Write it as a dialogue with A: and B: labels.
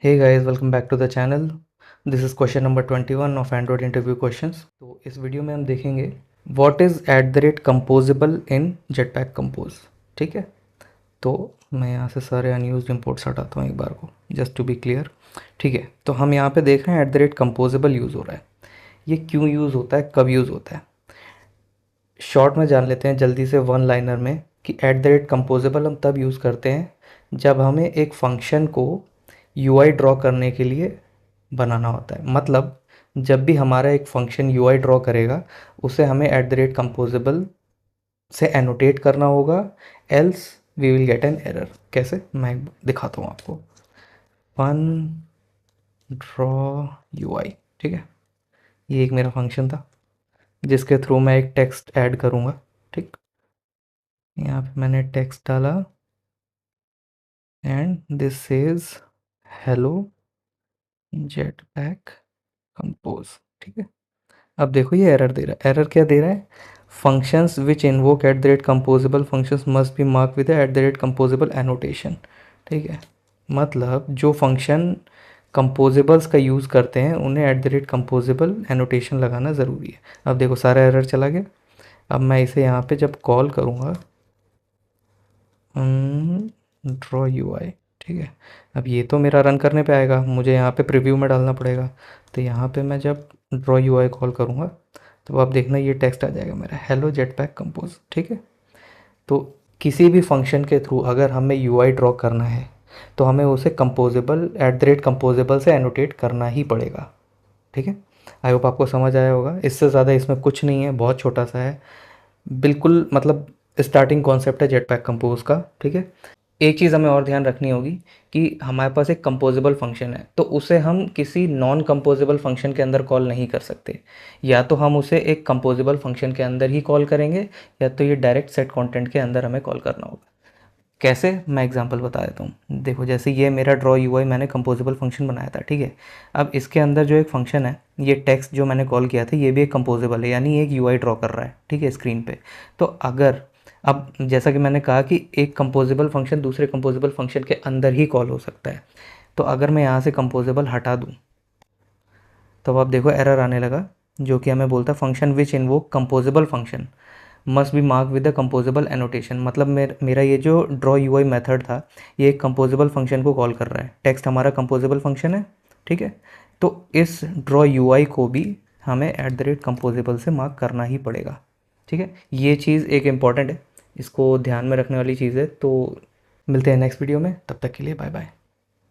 A: Hey guys, welcome back to the channel. This is question number 21 of Android interview questions. तो इस video में हम देखेंगे what is @composable in Jetpack Compose. ठीक है, तो मैं यहाँ से सारे अनयूज्ड इंपोर्ट्स हटाता हूँ एक बार को, जस्ट टू बी क्लियर. ठीक है, तो हम यहाँ पे देख रहे हैं @composable यूज़ हो रहा है. ये क्यों यूज़ होता है, कब यूज़ होता है, शॉर्ट में जान लेते हैं जल्दी से वन लाइनर में कि @composable हम तब यूज़ करते हैं जब हमें एक फंक्शन को यूआई ड्रॉ करने के लिए बनाना होता है. मतलब जब भी हमारा एक फंक्शन यूआई ड्रॉ करेगा उसे हमें @composable से एनोटेट करना होगा, else we will get an error. कैसे, मैं दिखाता हूँ आपको. फन ड्रॉ यूआई, ठीक है, ये एक मेरा फंक्शन था जिसके थ्रू मैं एक टेक्स्ट ऐड करूँगा. ठीक, यहाँ पे मैंने टेक्स्ट डाला and this says hello jet pack compose. ठीक है, अब देखो ये एरर दे रहा है. एरर क्या दे रहा है, functions which invoke @composable functions must be mark with @composable annotation. ठीक है, मतलब जो फंक्शन कंपोजेबल्स का यूज़ करते हैं उन्हें @composable एनोटेशन लगाना ज़रूरी है. अब देखो सारा एरर चला गया. अब मैं इसे यहाँ पे जब कॉल करूँगा ड्रॉ यूआई, ठीक है, अब ये तो मेरा रन करने पे आएगा, मुझे यहाँ पे प्रीव्यू में डालना पड़ेगा. तो यहाँ पे मैं जब ड्रॉ यूआई कॉल करूँगा तो आप देखना ये टेक्स्ट आ जाएगा मेरा, हेलो जेटपैक कंपोज. ठीक है, तो किसी भी फंक्शन के थ्रू अगर हमें यूआई ड्रॉ करना है तो हमें उसे कंपोजेबल @composable से एनोटेट करना ही पड़ेगा. ठीक है, आई होप आपको समझ आया होगा. इससे ज़्यादा इसमें कुछ नहीं है, बहुत छोटा सा है बिल्कुल. मतलब स्टार्टिंग कॉन्सेप्ट है जेटपैक कंपोज का. ठीक है, एक चीज़ हमें और ध्यान रखनी होगी कि हमारे पास एक कंपोजेबल फंक्शन है तो उसे हम किसी नॉन कंपोजेबल फंक्शन के अंदर कॉल नहीं कर सकते. या तो हम उसे एक कंपोजेबल फंक्शन के अंदर ही कॉल करेंगे या तो ये डायरेक्ट सेट कंटेंट के अंदर हमें कॉल करना होगा. कैसे, मैं एग्जांपल बता देता हूँ. देखो जैसे ये मेरा ड्रॉ यूआई मैंने कंपोजेबल फंक्शन बनाया था. ठीक है, अब इसके अंदर जो एक फंक्शन है, ये टेक्स्ट जो मैंने कॉल किया था ये भी एक कंपोजेबल है, यानी एक यूआई ड्रॉ कर रहा है. ठीक है, स्क्रीन पे. तो अगर अब जैसा कि मैंने कहा कि एक कंपोजेबल फंक्शन दूसरे कंपोजेबल फंक्शन के अंदर ही कॉल हो सकता है. तो अगर मैं यहाँ से कंपोजेबल हटा दूँ तो अब आप देखो एरर आने लगा, जो कि हमें बोलता है function which invoke composable function must be mark with the composable annotation. मतलब मेरा ये जो ड्रॉ यूआई मेथड था ये एक कंपोजेबल फंक्शन को कॉल कर रहा है. टेक्स्ट हमारा कंपोजेबल फंक्शन है. ठीक है, तो इस ड्रॉ यूआई को भी हमें @composable से मार्क करना ही पड़ेगा. ठीक है, ये चीज़ एक इम्पॉर्टेंट है, इसको ध्यान में रखने वाली चीज़ है. तो मिलते हैं नेक्स्ट वीडियो में, तब तक के लिए बाय बाय.